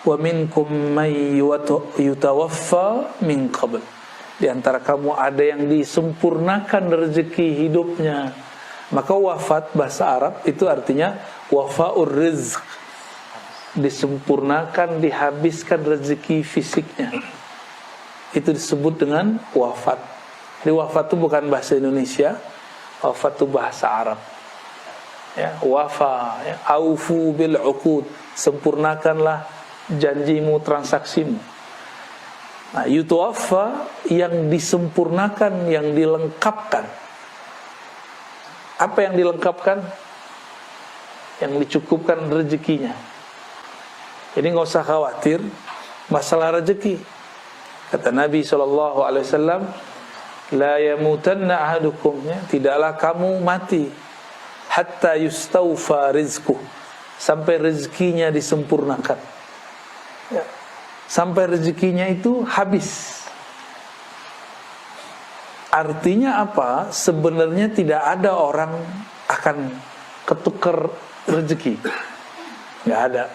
wa minkum may yutawaffa min qabl. Di antara kamu ada yang disempurnakan rezeki hidupnya. Maka wafat bahasa Arab itu artinya wafaur rizq, disempurnakan, dihabiskan rezeki fisiknya. Itu disebut dengan wafat. Jadi wafat itu bukan bahasa Indonesia, wafat itu bahasa Arab. Ya, wafa, ya, aufu bil uqud, sempurnakanlah janjimu, transaksimu. Nah, yutawaffa yang disempurnakan, yang dilengkapkan. Apa yang dilengkapkan? Yang dicukupkan rezekinya. Jadi nggak usah khawatir masalah rezeki. Kata Nabi SAW, la yamutanna ahadukum, ya, tidaklah kamu mati hatta yustawfa rizquh, sampai rezekinya disempurnakan, ya, sampai rezekinya itu habis. Artinya apa? Sebenarnya tidak ada orang akan ketukar rezeki, nggak ada.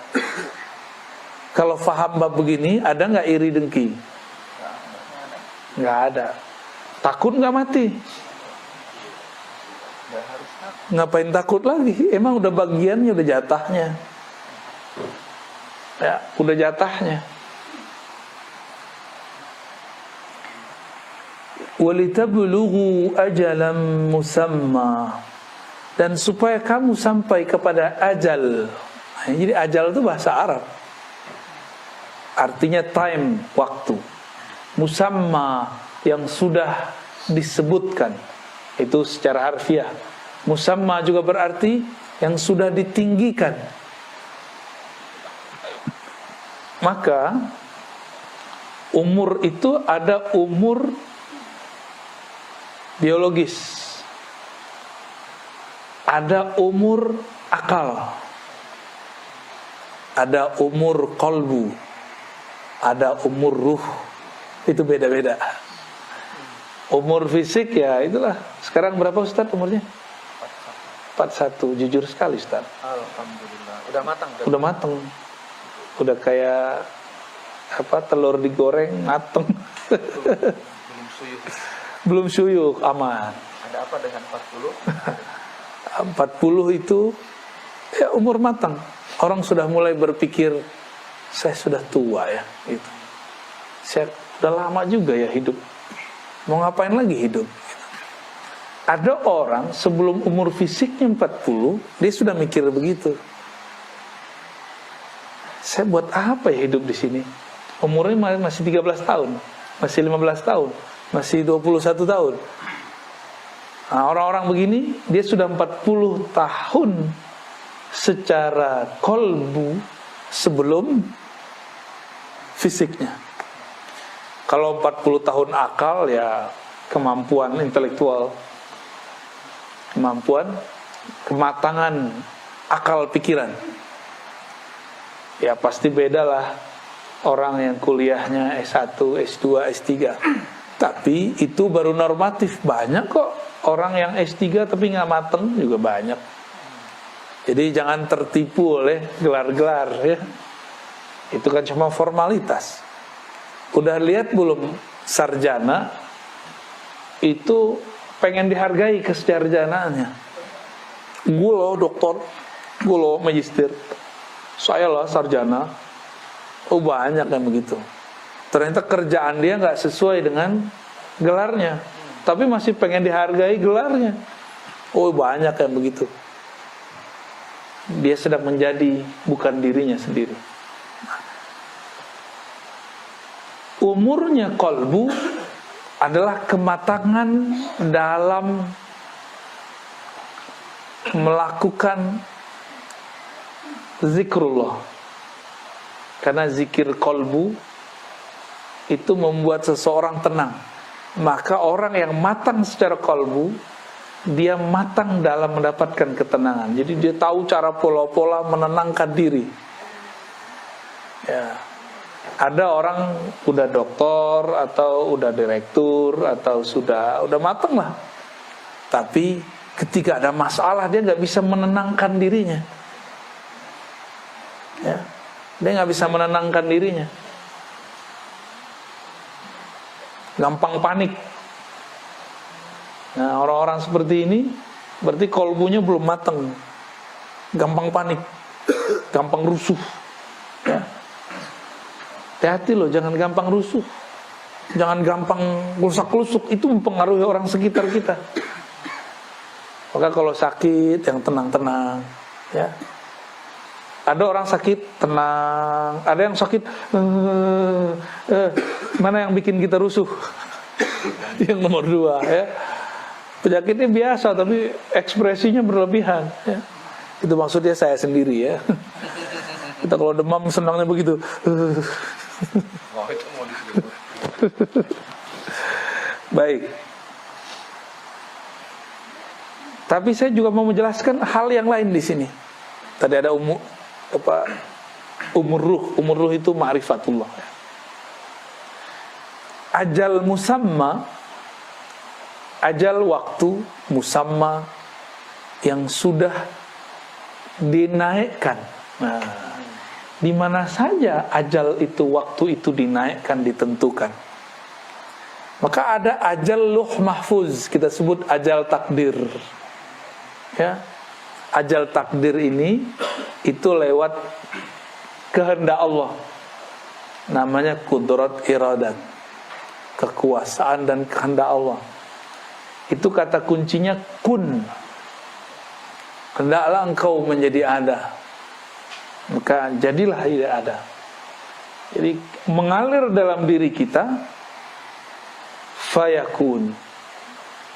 Kalau faham bab begini, ada nggak iri dengki? Nggak ada. Takut nggak mati? Ngapain takut lagi? Emang udah bagiannya, udah jatahnya. Ya, udah jatahnya. Walitablugu ajalan musamma, dan supaya kamu sampai kepada ajal. Jadi ajal itu bahasa Arab, artinya time, waktu. Musamma, yang sudah disebutkan. Itu secara harfiah. Musamma juga berarti yang sudah ditinggikan. Maka umur itu ada umur biologis, ada umur akal, ada umur qalbu, ada umur ruh. Itu beda-beda. Umur fisik ya itulah. Sekarang berapa Ustaz umurnya? 41. Jujur sekali Ustaz. Alhamdulillah. Udah matang. Udah matang. Udah kayak apa, telur digoreng matang. Belum suyuk. Belum suyuk, aman. Ada apa dengan 40? 40 itu ya umur matang. Orang sudah mulai berpikir, saya sudah tua ya, gitu. Saya udah lama juga ya hidup. Mau ngapain lagi hidup? Ada orang sebelum umur fisiknya 40, dia sudah mikir begitu. Saya buat apa ya hidup di sini? Umurnya masih 13 tahun, masih 15 tahun, masih 21 tahun. Nah, orang-orang begini, dia sudah 40 tahun secara kolbu sebelum fisiknya. Kalau 40 tahun akal ya kemampuan intelektual, kemampuan, kematangan akal pikiran. Ya pasti bedalah orang yang kuliahnya S1, S2, S3. Tapi itu baru normatif. Banyak kok orang yang S3 tapi nggak mateng juga banyak. Jadi jangan tertipu oleh gelar-gelar ya. Itu kan cuma formalitas. Udah lihat belum sarjana itu pengen dihargai kesarjanaannya. Gue loh doktor, gue loh magister, saya lah sarjana. Oh banyak yang begitu. Ternyata kerjaan dia nggak sesuai dengan gelarnya, tapi masih pengen dihargai gelarnya. Oh banyak yang begitu. Dia sedang menjadi bukan dirinya sendiri. Umurnya kolbu adalah kematangan dalam melakukan zikrullah. Karena zikir kolbu itu membuat seseorang tenang. Maka orang yang matang secara kolbu, dia matang dalam mendapatkan ketenangan. Jadi dia tahu cara pola-pola menenangkan diri. Ya. Ada orang udah doktor atau udah direktur atau sudah matang lah. Tapi ketika ada masalah dia nggak bisa menenangkan dirinya. Ya. Dia nggak bisa menenangkan dirinya. Gampang panik. Nah, orang-orang seperti ini berarti kolbunya belum matang. Gampang panik, gampang rusuh. Ya. Hati-hati loh, jangan gampang rusuh. Jangan gampang rusak-lusuk, itu mempengaruhi orang sekitar kita. Maka kalau sakit, yang tenang-tenang, ya. Ada orang sakit tenang, ada yang sakit mana yang bikin kita rusuh? Yang nomor 2, ya. Penyakitnya biasa tapi ekspresinya berlebihan, ya. Itu maksudnya saya sendiri, ya. Kita kalau demam senangnya begitu. Oh, itu mau disebut. Baik. Tapi saya juga mau menjelaskan hal yang lain di sini. Tadi ada umur ruh itu ma'rifatullah. Ajal musamma, ajal waktu musamma yang sudah dinaikkan. Nah, di mana saja ajal itu, waktu itu dinaikkan, ditentukan. Maka ada ajal luh mahfuz, kita sebut ajal takdir. Ya. Ajal takdir ini itu lewat kehendak Allah. Namanya kudrat iradat. Kekuasaan dan kehendak Allah. Itu kata kuncinya kun. Hendaklah engkau menjadi ada. Maka jadilah tidak ada. Jadi mengalir dalam diri kita fayakun.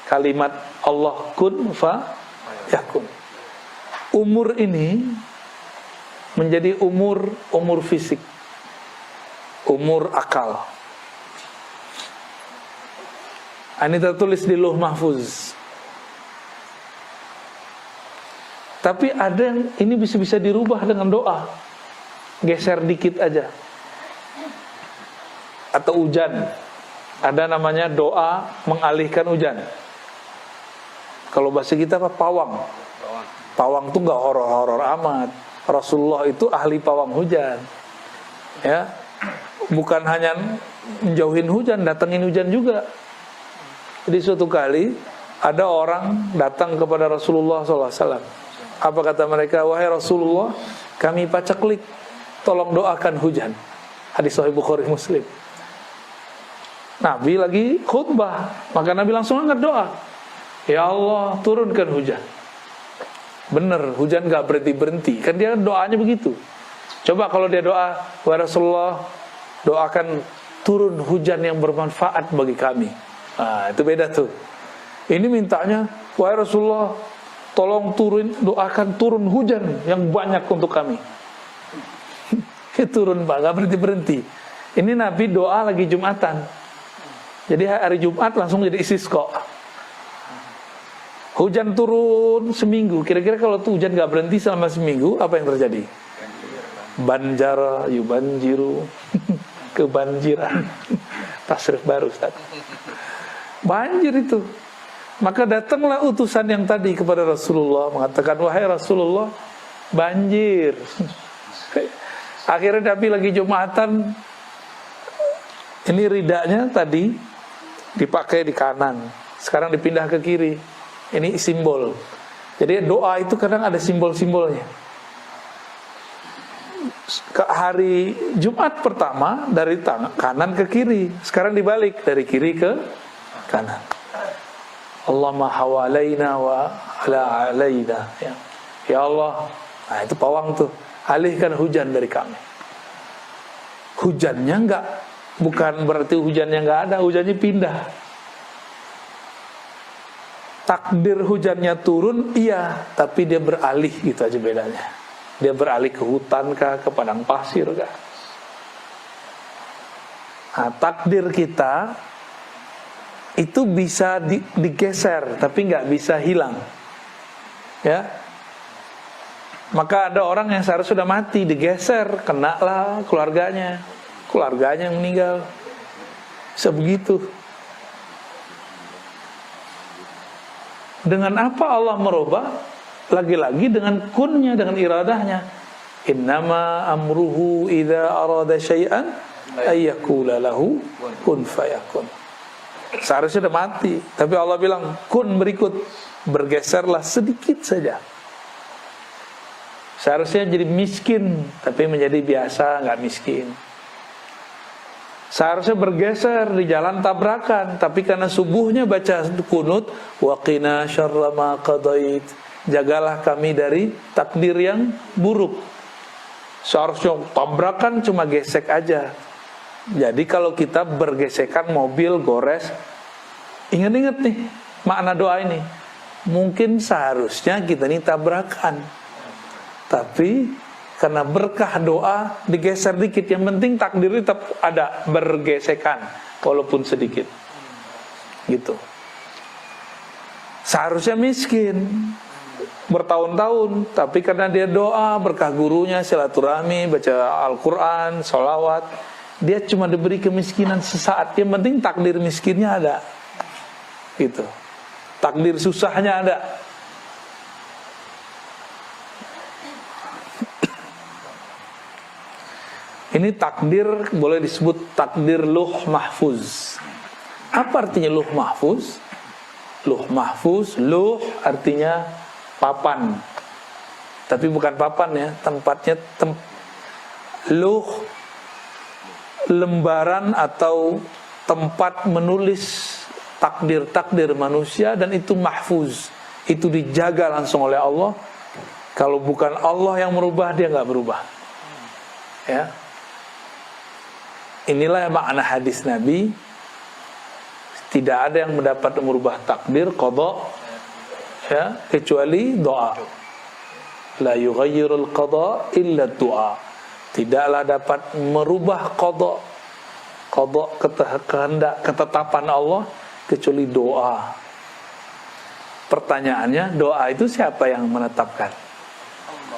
Kalimat Allah kun fayakun. Umur ini menjadi umur fisik, umur akal. Ini tertulis di Lauh Mahfuz. Tapi ada yang ini bisa dirubah dengan doa, geser dikit aja. Atau hujan, ada namanya doa mengalihkan hujan. Kalau bahasa kita apa? Pawang. Pawang tuh nggak horor-horor amat. Rasulullah itu ahli pawang hujan, ya. Bukan hanya menjauhin hujan, datengin hujan juga. Jadi suatu kali ada orang datang kepada Rasulullah SAW. Apa kata mereka? Wahai Rasulullah, kami paceklik, tolong doakan hujan. Hadis Sahih Bukhari Muslim. Nabi lagi khutbah, maka Nabi langsung angkat doa. Ya Allah, turunkan hujan. Bener, hujan gak berhenti-berhenti. Kan dia doanya begitu. Coba kalau dia doa, wahai Rasulullah, doakan turun hujan yang bermanfaat bagi kami. Nah, itu beda tuh. Ini mintanya, wahai Rasulullah, tolong doakan turun hujan yang banyak untuk kami. Turun Pak, gak berhenti-berhenti. Ini Nabi doa lagi Jumatan. Jadi hari Jumat langsung jadi istisqa. Hujan turun seminggu. Kira-kira kalau tuh hujan gak berhenti selama seminggu, apa yang terjadi? Banjara yubanjiru. Kebanjiran. Tasrif baru Ustaz. Banjir itu. Maka datanglah utusan yang tadi kepada Rasulullah, mengatakan, wahai Rasulullah, banjir. Akhirnya Nabi lagi Jumatan, ini ridanya tadi dipakai di kanan, sekarang dipindah ke kiri. Ini simbol. Jadi doa itu kadang ada simbol-simbolnya. Ke hari Jumat pertama dari kanan ke kiri, sekarang dibalik dari kiri ke kanan. Allahumma hawalaina wa ala alaina. Ya Allah, nah itu pawang tuh, alihkan hujan dari kami. Hujannya bukan berarti hujannya nggak ada, hujannya pindah. Takdir hujannya turun, iya, tapi dia beralih, gitu aja bedanya. Dia beralih ke hutan kah, ke padang pasir kah. Nah, takdir kita itu bisa digeser, tapi nggak bisa hilang. Ya, maka ada orang yang seharusnya sudah mati, digeser, kena lah keluarganya yang meninggal. Sebegitu. Dengan apa Allah merubah? Lagi-lagi dengan kunnya, dengan iradahnya. Innama amruhu idza arada syai'an ayyakula lahu kun fayakun. Seharusnya udah mati, tapi Allah bilang kun berikut, bergeserlah sedikit saja. Seharusnya jadi miskin, tapi menjadi biasa, nggak miskin. Seharusnya bergeser di jalan tabrakan, tapi karena subuhnya baca kunut, waqina syarra ma qadait, jagalah kami dari takdir yang buruk. Seharusnya tabrakan cuma gesek aja. Jadi kalau kita bergesekan mobil gores, ingat-ingat nih makna doa ini. Mungkin seharusnya kita ini tabrakan, tapi karena berkah doa digeser dikit. Yang penting takdir tetap ada, bergesekan walaupun sedikit. Gitu. Seharusnya miskin bertahun-tahun, tapi karena dia doa, berkah gurunya, silaturahmi, baca Al-Quran, sholawat, dia cuma diberi kemiskinan sesaat. Yang penting takdir miskinnya ada. Gitu. Takdir susahnya ada. Ini takdir boleh disebut takdir luh mahfuz. Apa artinya luh mahfuz? Luh mahfuz, luh artinya papan. Tapi bukan papan ya, tempatnya luh, lembaran atau tempat menulis takdir-takdir manusia, dan itu mahfuz. Itu dijaga langsung oleh Allah. Kalau bukan Allah yang merubah, dia nggak berubah. Ya. Inilah makna hadis Nabi. Tidak ada yang mendapat merubah takdir qada, ya, kecuali doa. La yughayyirul qada illa doa. Tidaklah dapat merubah qada kehendak, ketetapan Allah, kecuali doa. Pertanyaannya, doa itu siapa yang menetapkan?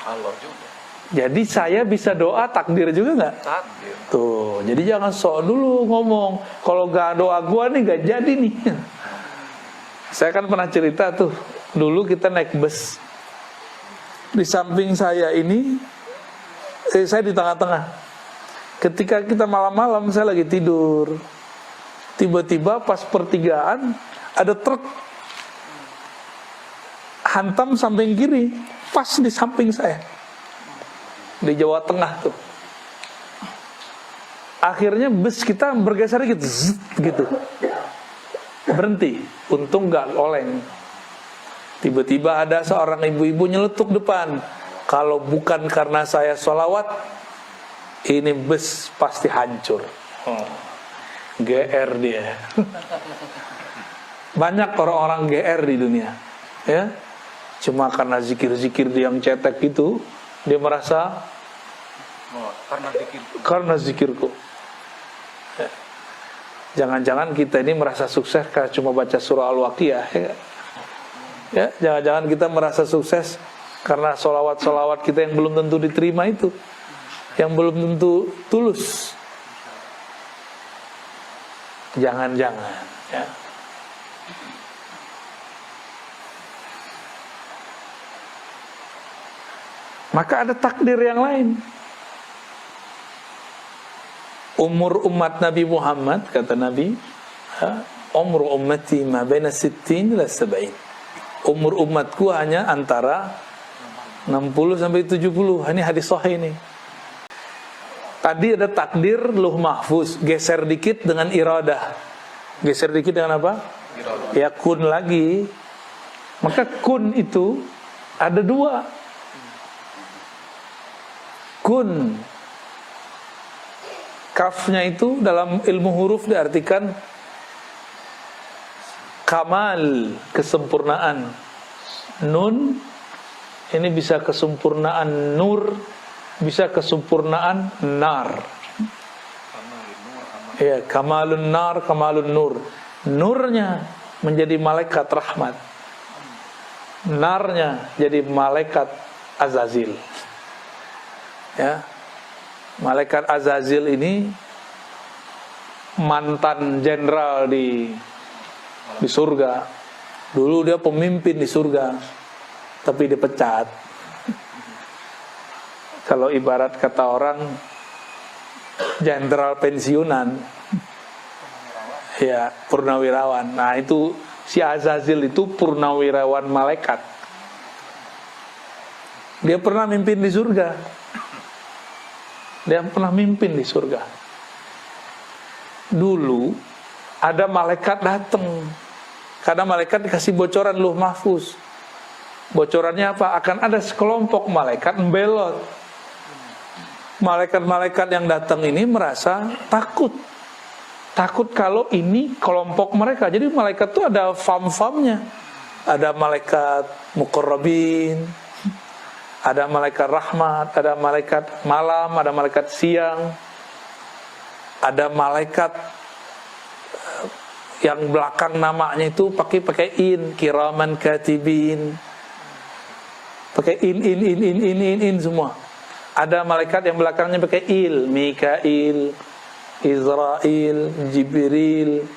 Allah juga. Jadi saya bisa doa, takdir juga nggak? Takdir. Tuh, jadi jangan sok dulu ngomong. Kalau gak doa gua nih gak jadi nih. Saya kan pernah cerita tuh, dulu kita naik bus. Di samping saya ini, saya di tengah-tengah. Ketika kita malam-malam, saya lagi tidur. Tiba-tiba pas pertigaan, ada truk hantam samping kiri, pas di samping saya. Di Jawa Tengah tuh. Akhirnya bus kita bergeser gitu. Berhenti. Untung gak oleng. Tiba-tiba ada seorang ibu-ibu nyeletuk depan. Kalau bukan karena saya sholawat, ini bus pasti hancur. GR dia. Banyak orang-orang GR di dunia, ya. Cuma karena zikir-zikir dia yang cetek itu, dia merasa karena zikirku. Ya. Jangan-jangan kita ini merasa sukses karena cuma baca surah Al-Waqiah, ya. Ya, jangan-jangan kita merasa sukses karena solawat-solawat kita yang belum tentu diterima itu, yang belum tentu tulus. Jangan-jangan, ya. Maka ada takdir yang lain. Umur umat Nabi Muhammad, kata Nabi, umur ummati ma baina 60 ila 70. Umur umatku hanya antara 60 sampai 70. Ini hadis sahih ini. Tadi ada takdir luh mahfuz, geser dikit dengan iradah. Geser dikit dengan apa? Iradah. Ya kun lagi. Maka kun itu ada dua. Kun, kafnya itu dalam ilmu huruf diartikan kamal, kesempurnaan. Nun ini bisa kesempurnaan nur, bisa kesempurnaan nar. Ya, kamalun nar, kamalun nur. Nurnya menjadi malaikat rahmat, narnya jadi malaikat Azazil. Ya, malaikat Azazil ini mantan jenderal di surga. Dulu dia pemimpin di surga, tapi dipecat. Kalau ibarat kata orang jenderal pensiunan, ya purnawirawan. Nah itu si Azazil itu purnawirawan malaikat. Dia pernah mimpin di surga. Dia pernah mimpin di surga. Dulu ada malaikat datang. Karena malaikat dikasih bocoran Lauh Mahfuz. Bocorannya apa? Akan ada sekelompok malaikat membelot. Malaikat-malaikat yang datang ini merasa takut. Takut kalau ini kelompok mereka. Jadi malaikat itu ada fam-famnya. Ada malaikat muqarrabin, ada malaikat rahmat, ada malaikat malam, ada malaikat siang, ada malaikat yang belakang namanya itu pakai in, kiraman katibin, pakai in semua. Ada malaikat yang belakangnya pakai il, Mikail, Israel, Jibril,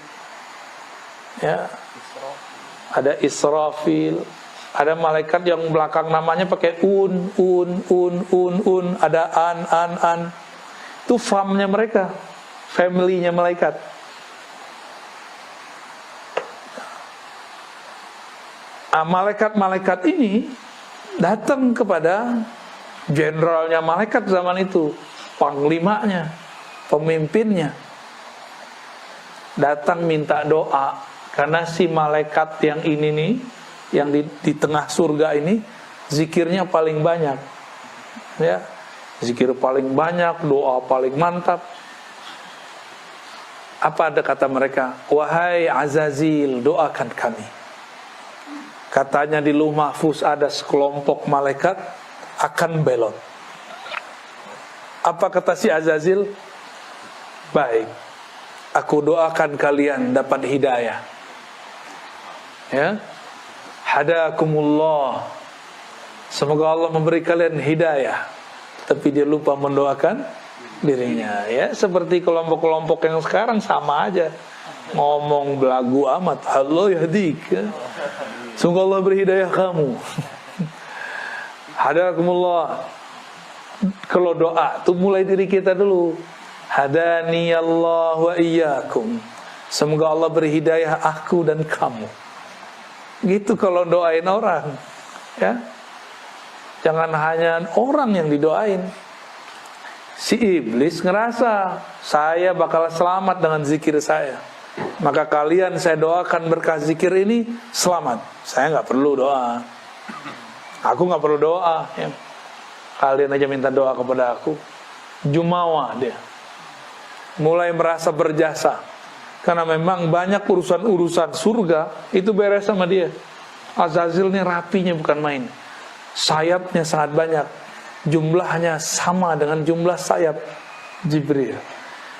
ya, ada Israfil. Ada malaikat yang belakang namanya pakai un, ada an. Itu famnya mereka, family-nya malaikat. Malaikat-malaikat ini datang kepada jenderalnya malaikat zaman itu, panglimanya, pemimpinnya. Datang minta doa, karena si malaikat yang ini nih, yang di tengah surga ini, zikirnya paling banyak, ya, zikir paling banyak, doa paling mantap. Apa ada kata mereka? Wahai Azazil, doakan kami. Katanya di Lauh Mahfuz ada sekelompok malaikat akan belot. Apa kata si Azazil? Baik, aku doakan kalian dapat hidayah. Ya, hadakumullah. Semoga Allah memberi kalian hidayah. Tapi dia lupa mendoakan dirinya. Ya, seperti kelompok-kelompok yang sekarang sama aja. Ngomong belagu amat. Allah yahdik. Semoga Allah beri hidayah kamu. Hadakumullah. Kalau doa tuh mulai diri kita dulu. Hadani Allah wa iyyakum. Semoga Allah beri hidayah aku dan kamu. Gitu kalau doain orang, ya. Jangan hanya orang yang didoain. Si iblis ngerasa saya bakal selamat dengan zikir saya. Maka kalian saya doakan berkah zikir ini selamat. Saya nggak perlu doa. Aku nggak perlu doa. Ya. Kalian aja minta doa kepada aku. Jumawa dia. Mulai merasa berjasa. Karena memang banyak urusan-urusan surga itu beres sama dia. Azazil ini rapinya bukan main. Sayapnya sangat banyak. Jumlahnya sama dengan jumlah sayap Jibril.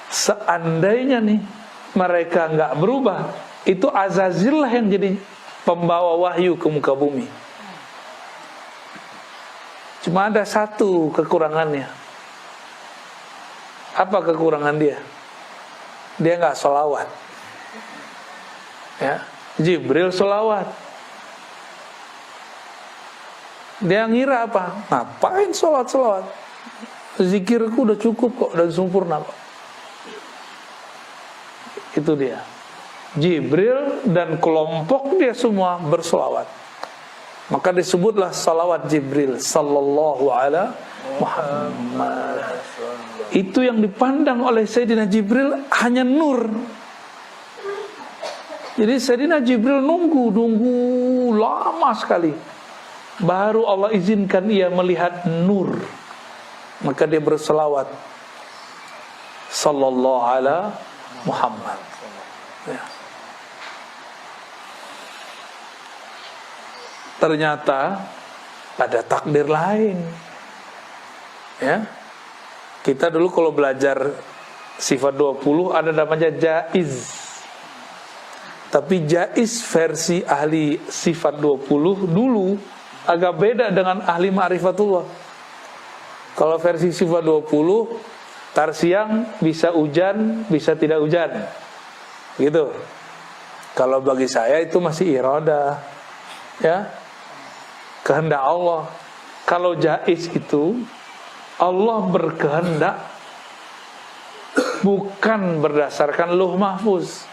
Seandainya nih mereka nggak berubah, itu Azazil lah yang jadi pembawa wahyu ke muka bumi. Cuma ada satu kekurangannya. Apa kekurangan dia? Dia nggak sholawat. Ya, Jibril sholawat. Dia ngira apa? Ngapain sholat? Zikirku udah cukup kok, udah sempurna kok. Itu dia. Jibril dan kelompok dia semua bersolawat. Maka disebutlah salawat Jibril sallallahu alaihi Muhammad. Itu yang dipandang oleh Sayyidina Jibril hanya nur. Jadi Sayyidina Jibril nunggu lama sekali. Baru Allah izinkan ia melihat nur. Maka dia berselawat sallallahu alaihi Muhammad. Ya. Ternyata ada takdir lain. Ya. Kita dulu kalau belajar sifat 20 ada namanya jaiz. Tapi jaiz versi ahli sifat 20 dulu agak beda dengan ahli ma'rifatullah. Kalau versi sifat 20 tar siang bisa hujan, bisa tidak hujan. Gitu. Kalau bagi saya itu masih iradah. Ya. Kehendak Allah. Kalau jaiz itu Allah berkehendak bukan berdasarkan lauh mahfuz,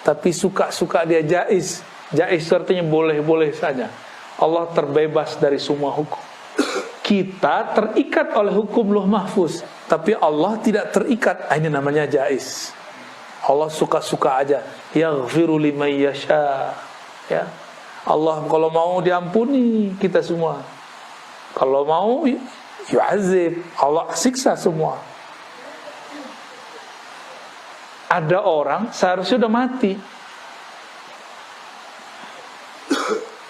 tapi suka-suka dia jaiz. Jaiz artinya boleh-boleh saja. Allah terbebas dari semua hukum. Kita terikat oleh hukum lauh mahfuz, tapi Allah tidak terikat. Ini namanya jaiz. Allah suka-suka aja. Yaghfiru liman yasha. Ya. Allah kalau mau diampuni kita semua. Kalau mau yu'azib. Allah siksa semua. Ada orang seharusnya udah mati,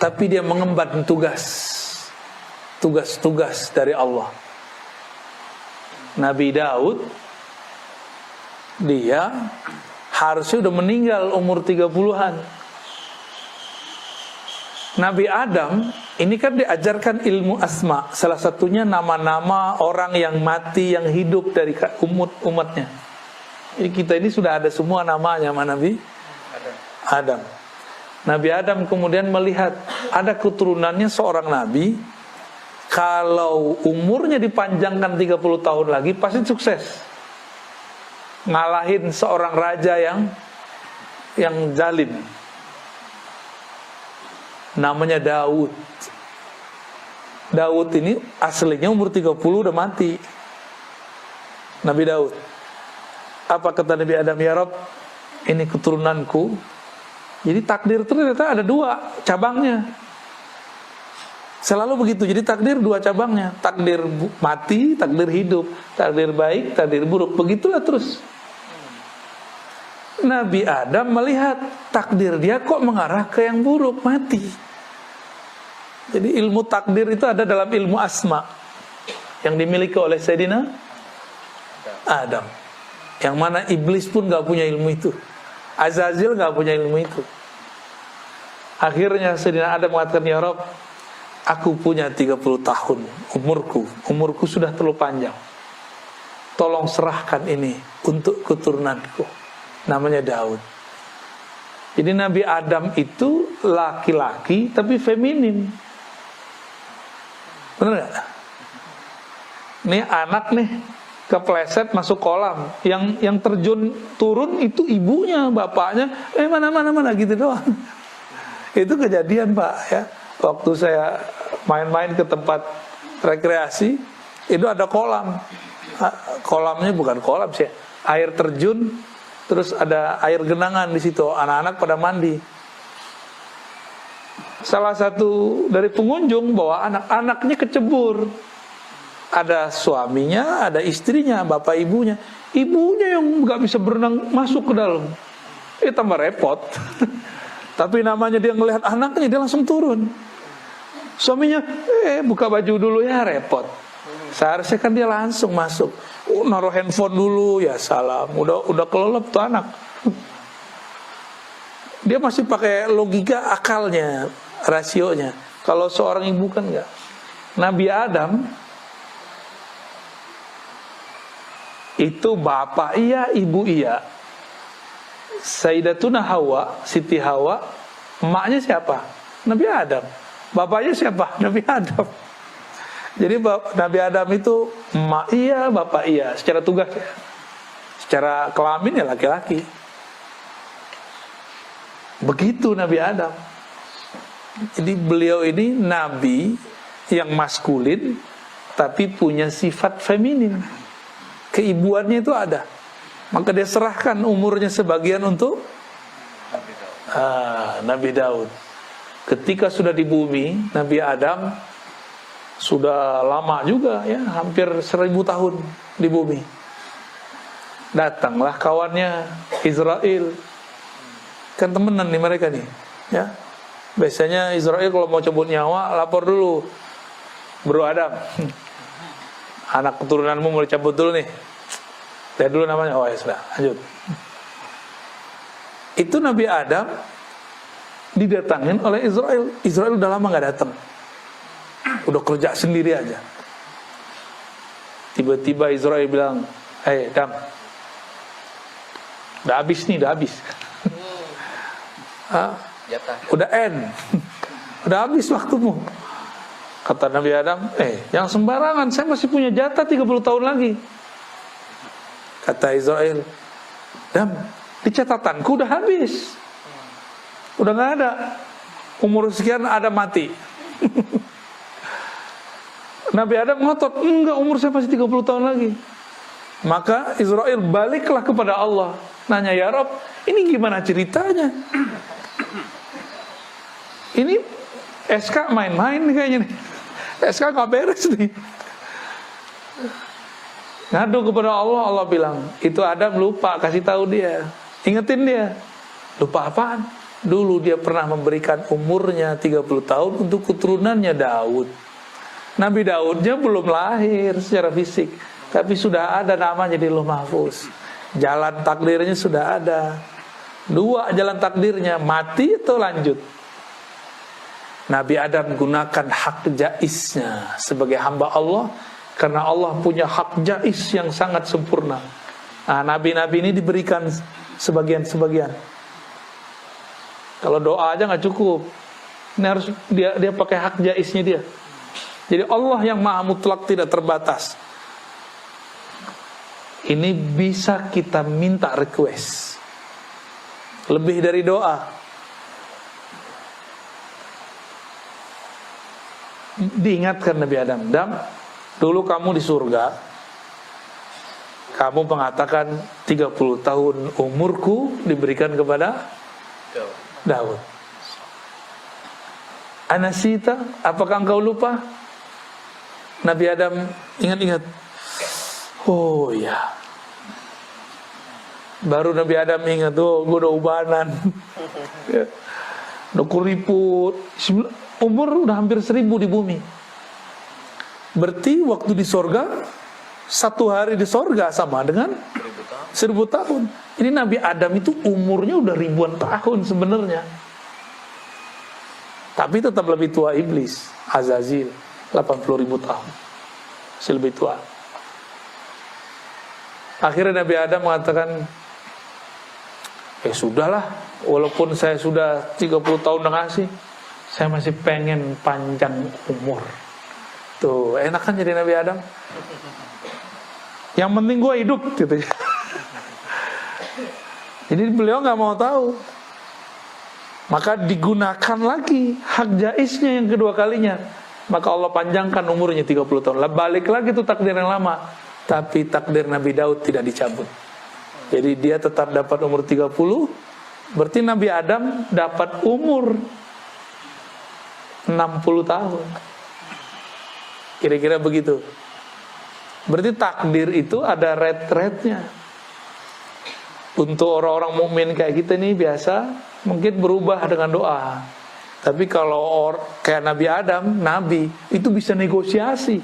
tapi dia mengemban tugas-tugas dari Allah. Nabi Daud, dia harusnya udah meninggal umur 30-an. Nabi Adam ini kan diajarkan ilmu asma, salah satunya nama-nama orang yang mati, yang hidup dari umatnya. Jadi kita ini sudah ada semua namanya sama Nabi Adam. Nabi Adam kemudian melihat ada keturunannya seorang nabi, kalau umurnya dipanjangkan 30 tahun lagi pasti sukses, ngalahin seorang raja yang zalim. Namanya Daud. Daud ini aslinya umur 30 udah mati. Nabi Daud. Apa kata Nabi Adam? Ya Rabb, ini keturunanku. Jadi takdir ternyata ada 2 cabangnya. Selalu begitu. Jadi takdir 2 cabangnya. Takdir mati, takdir hidup. Takdir baik, takdir buruk. Begitulah terus. Nabi Adam melihat takdir dia kok mengarah ke yang buruk, mati. Jadi ilmu takdir itu ada dalam ilmu asma yang dimiliki oleh Sayyidina Adam. Yang mana iblis pun gak punya ilmu itu. Azazil gak punya ilmu itu. Akhirnya Sayyidina Adam mengatakan, ya Rabb, aku punya 30 tahun umurku sudah terlalu panjang. Tolong serahkan ini untuk keturunanku. Namanya Daud. Jadi Nabi Adam itu laki-laki tapi feminim. Bener gak? Nih anak nih kepleset masuk kolam, yang terjun turun itu ibunya, bapaknya mana gitu doang. Itu kejadian Pak ya. Waktu saya main-main ke tempat rekreasi, itu ada kolam. Kolamnya bukan kolam sih, air terjun, terus ada air genangan di situ, anak-anak pada mandi. Salah satu dari pengunjung bawa anak-anaknya kecebur. Ada suaminya, ada istrinya, bapak ibunya. Ibunya yang gak bisa berenang masuk ke dalam. Tambah repot. Tapi namanya dia ngelihat anaknya, dia langsung turun. Suaminya, buka baju dulu ya, repot. Seharusnya kan dia langsung masuk. Naruh handphone dulu, ya salam. Udah kelelep tuh anak. Dia masih pakai logika akalnya, rasionya. Kalau seorang ibu kan enggak. Nabi Adam itu bapak iya, ibu iya. Sayyidatuna Hawa, Siti Hawa, emaknya siapa? Nabi Adam. Bapaknya siapa? Nabi Adam. Jadi Nabi Adam itu emak iya, bapak iya, secara tugas ya. Secara kelamin ya laki-laki. Begitu Nabi Adam. Jadi beliau ini nabi yang maskulin tapi punya sifat feminin. Keibuannya itu ada. Maka dia serahkan umurnya sebagian untuk Nabi Daud. Ketika sudah di bumi, Nabi Adam sudah lama juga ya, hampir 1000 tahun di bumi. Datanglah kawannya Israel. Kan temenan nih mereka nih ya. Biasanya Israel kalau mau cabut nyawa lapor dulu, Bro Adam, anak keturunanmu mau dicabut dulu nih. Lihat dulu namanya. Oh ya sudah, lanjut. Itu Nabi Adam didatangin oleh Israel. Israel udah lama gak datang, udah kerja sendiri aja. Tiba-tiba Israel bilang, Adam, udah habis nih, udah habis. Udah end, udah habis waktumu. Kata Nabi Adam, yang sembarangan, saya masih punya jatah 30 tahun lagi. Kata Israel, Adam, di catatanku udah habis. Udah gak ada. Umur sekian ada mati. Nabi Adam ngotot, enggak, umur saya masih 30 tahun lagi. Maka Israel baliklah kepada Allah, nanya, ya Rob, ini gimana ceritanya? Ini SK main-main kayaknya nih. SK gak beres nih. Ngadu kepada Allah, Allah bilang, itu Adam lupa, kasih tahu dia, ingetin dia. Lupa apaan? Dulu dia pernah memberikan umurnya 30 tahun untuk keturunannya Daud. Nabi Daudnya belum lahir secara fisik, tapi sudah ada namanya di Lauh Mahfuz. Jalan takdirnya sudah ada. 2 jalan takdirnya, mati atau lanjut. Nabi Adam gunakan hak jaiznya sebagai hamba Allah, karena Allah punya hak jaiz yang sangat sempurna. Nah, nabi-nabi ini diberikan sebagian-sebagian. Kalau doa aja nggak cukup, ini harus dia pakai hak jaiznya dia. Jadi Allah yang maha mutlak, tidak terbatas. Ini bisa kita minta request lebih dari doa. Diingatkan Nabi Adam, dulu kamu di surga, kamu mengatakan 30 tahun umurku diberikan kepada Daud. Anasita, apakah engkau lupa? Nabi Adam ingat-ingat. Oh ya. Baru Nabi Adam ingat, gue udah ubanan. Udah kuriput. Umur udah hampir 1000 di bumi. Berarti waktu di sorga, 1 hari di sorga sama dengan 1000 tahun. Ini Nabi Adam itu umurnya udah ribuan tahun sebenarnya. Tapi tetap lebih tua iblis, Azazil, 80.000 tahun. Masih lebih tua. Akhirnya Nabi Adam mengatakan, sudahlah, walaupun saya sudah 30 tahun ngasih, saya masih pengen panjang umur. Tuh, enak kan jadi Nabi Adam? Yang penting gue hidup gitu. Jadi beliau gak mau tahu. Maka digunakan lagi hak jaiznya yang kedua kalinya. Maka Allah panjangkan umurnya 30 tahun. Balik lagi tuh takdir yang lama. Tapi takdir Nabi Daud tidak dicabut. Jadi dia tetap dapat umur 30. Berarti Nabi Adam dapat umur 60 tahun. Kira-kira begitu. Berarti takdir itu ada rate-rate-nya. Untuk orang-orang mukmin kayak kita nih biasa mungkin berubah dengan doa. Tapi kalau kayak Nabi Adam, Nabi itu bisa negosiasi,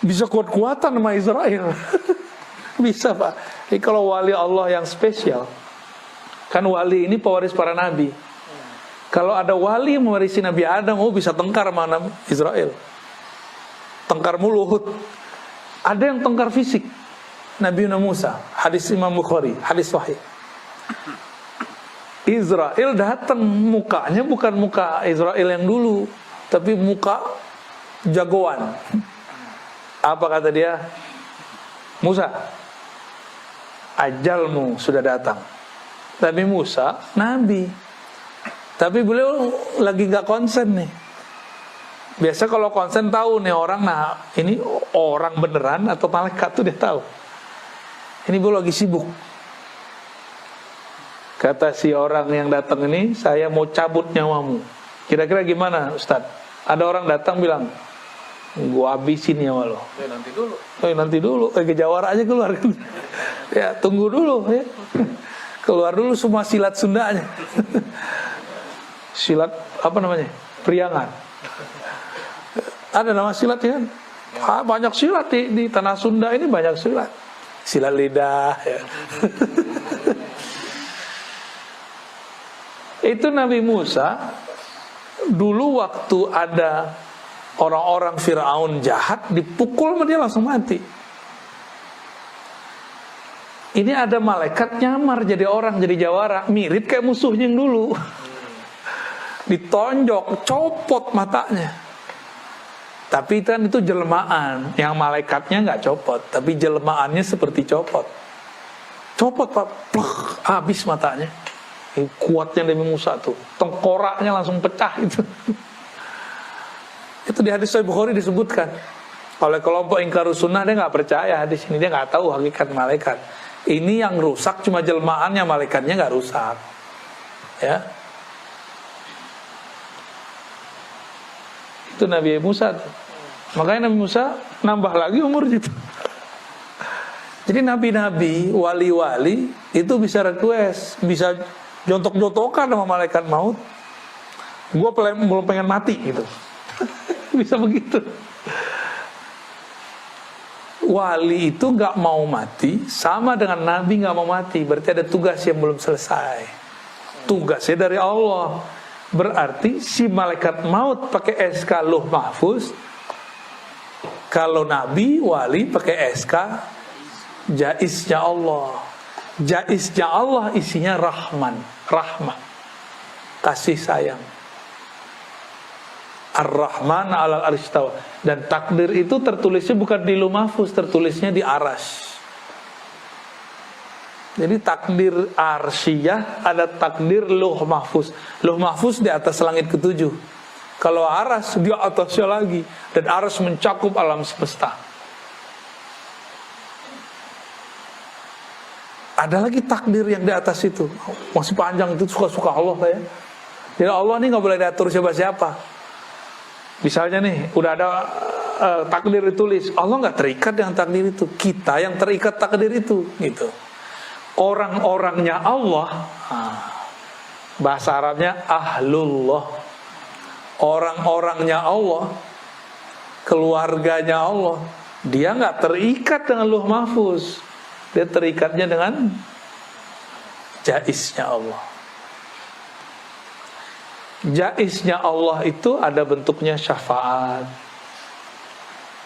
bisa kuat-kuatan sama Israel. Bisa Pak. Jadi kalau wali Allah yang spesial, kan wali ini pewaris para nabi. Kalau ada wali yang mewarisi Nabi Adam, bisa tengkar sama Israel. Tengkar mulut. Ada yang tengkar fisik. Nabi Musa, hadis Imam Bukhari, hadis sahih. Israel datang, mukanya bukan muka Israel yang dulu, tapi muka jagoan. Apa kata dia? Musa, ajalmu sudah datang. Tapi Musa, nabi. Tapi beliau lagi gak konsen nih. Biasa kalau konsen tahu nih orang, nah ini orang beneran atau malaikat tuh dia tahu. Ini beliau lagi sibuk. Kata si orang yang datang ini, saya mau cabut nyawamu. Kira-kira gimana Ustaz? Ada orang datang bilang, gua habisin nyawa lo. Nanti dulu. Ke Jawara aja keluar. Ya tunggu dulu ya. Keluar dulu semua silat Sundanya. Silat apa namanya? Priangan. Ada nama silat ya? Banyak silat di tanah Sunda ini, banyak silat. Silat lidah ya. Itu Nabi Musa dulu waktu ada orang-orang Fir'aun jahat, dipukul sama dia langsung mati. Ini ada malaikat nyamar jadi orang, jadi jawara, mirip kayak musuhnya yang dulu. Ditonjok, copot matanya. Tapi kan itu jelmaan, yang malaikatnya nggak copot, tapi jelmaannya seperti copot. Copot Pak, plak, habis matanya. Kuatnya Nabi Musa tuh, tengkoraknya langsung pecah itu. Itu di hadis Sahih Bukhari disebutkan. Oleh kelompok ingkarus sunnah, dia nggak percaya hadis ini, dia nggak tahu hakikat malaikat. Ini yang rusak cuma jelmaannya, malaikatnya nggak rusak. Ya, itu Nabi Musa tuh. Makanya Nabi Musa nambah lagi umur gitu. Jadi nabi-nabi, wali-wali itu bisa request, bisa jontok-jontokan sama malaikat maut. Gue belum pengen mati gitu. Bisa begitu. Wali itu gak mau mati sama dengan nabi gak mau mati. Berarti ada tugas yang belum selesai. Tugasnya dari Allah. Berarti si malaikat maut pakai SK Lauh Mahfuz. Kalau nabi, wali pakai SK Jaiznya Allah. Jaiznya Allah isinya rahman, rahmah, kasih sayang. Ar-Rahman alal arsy. Dan takdir itu tertulisnya bukan di Lauh Mahfuz, tertulisnya di Arsy. Jadi takdir arsyiyah, ada takdir Lauh Mahfuz. Lauh Mahfuz di atas langit ketujuh. Kalau Arsy di atasnya lagi, dan Arsy mencakup alam semesta. Ada lagi takdir yang di atas itu, masih panjang, itu suka-suka Allah ya. Jadi Allah ini nggak boleh diatur siapa-siapa. Misalnya nih, udah ada takdir ditulis, Allah nggak terikat dengan takdir itu, kita yang terikat takdir itu, gitu. Orang-orangnya Allah, bahasa Arabnya ahlullah, orang-orangnya Allah, keluarganya Allah, dia nggak terikat dengan Lauh Mahfuz, dia terikatnya dengan jaiznya Allah. Jaiznya Allah itu ada bentuknya syafaat,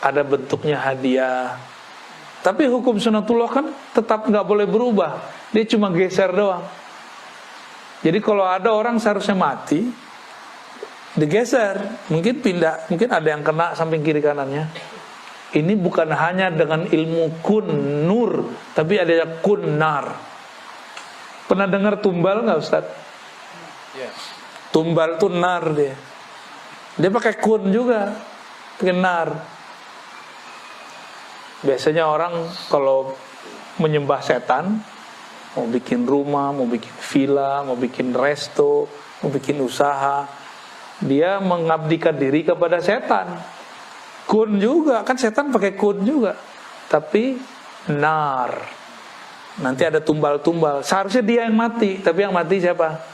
ada bentuknya hadiah. Tapi hukum sunatullah kan tetap nggak boleh berubah, dia cuma geser doang. Jadi kalau ada orang seharusnya mati, digeser, mungkin pindah, mungkin ada yang kena samping kiri kanannya. Ini bukan hanya dengan ilmu kun nur, tapi ada kun nar. Pernah dengar tumbal nggak Ustaz? Yes. Tumbal tuh nar dia. Dia pakai kun juga, pakai nar. Biasanya orang kalau menyembah setan, mau bikin rumah, mau bikin villa, mau bikin resto, mau bikin usaha, dia mengabdikan diri kepada setan. Kun juga, kan setan pakai kun juga, tapi nar. Nanti ada tumbal-tumbal. Seharusnya dia yang mati, tapi yang mati siapa?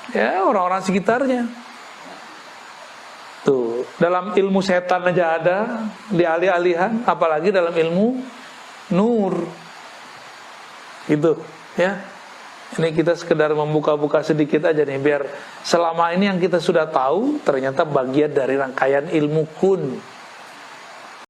Ya orang-orang sekitarnya. Tuh, dalam ilmu setan aja ada di alih-alihan, apalagi dalam ilmu nur. Gitu, ya. Ini kita sekedar membuka-buka sedikit aja nih, biar selama ini yang kita sudah tahu ternyata bagian dari rangkaian ilmu kun.